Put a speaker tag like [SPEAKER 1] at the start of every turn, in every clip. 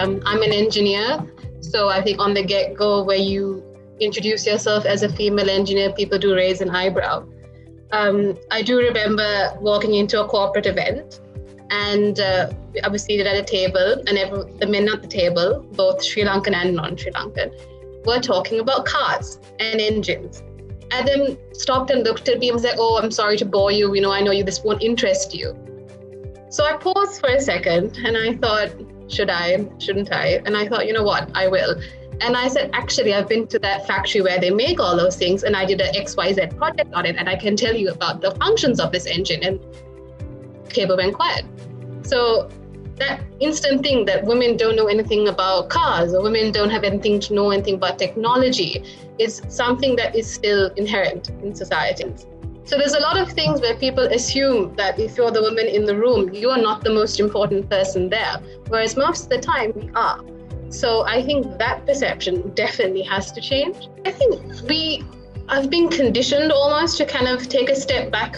[SPEAKER 1] I'm an engineer, so I think on the get-go, where you introduce yourself as a female engineer, people do raise an eyebrow. I do remember walking into a corporate event, and I was seated at a table, and the men at the table, both Sri Lankan and non-Sri Lankan, were talking about cars and engines. And then stopped and looked at me and was like, "Oh, I'm sorry to bore you. I know this won't interest you." So I paused for a second and I thought, should I, shouldn't I? And I thought, you know what, I will. And I said, actually, I've been to that factory where they make all those things, and I did an XYZ project on it, and I can tell you about the functions of this engine. And cable went quiet. So that instant thing that women don't know anything about cars, or women don't have anything to know anything about technology, is something that is still inherent in societies. So there's a lot of things where people assume that if you're the woman in the room, you are not the most important person there, whereas most of the time we are. So I think that perception definitely has to change. I think I've been conditioned almost to kind of take a step back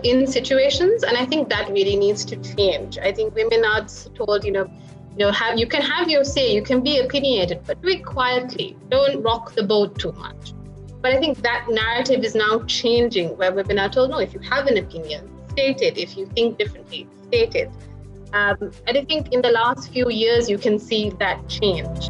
[SPEAKER 1] in situations, and I think that really needs to change. I think women are told, you can have your say, you can be opinionated, but do it quietly. Don't rock the boat too much. But I think that narrative is now changing, where women are told, no, if you have an opinion, state it. If you think differently, state it. And I think in the last few years, you can see that change.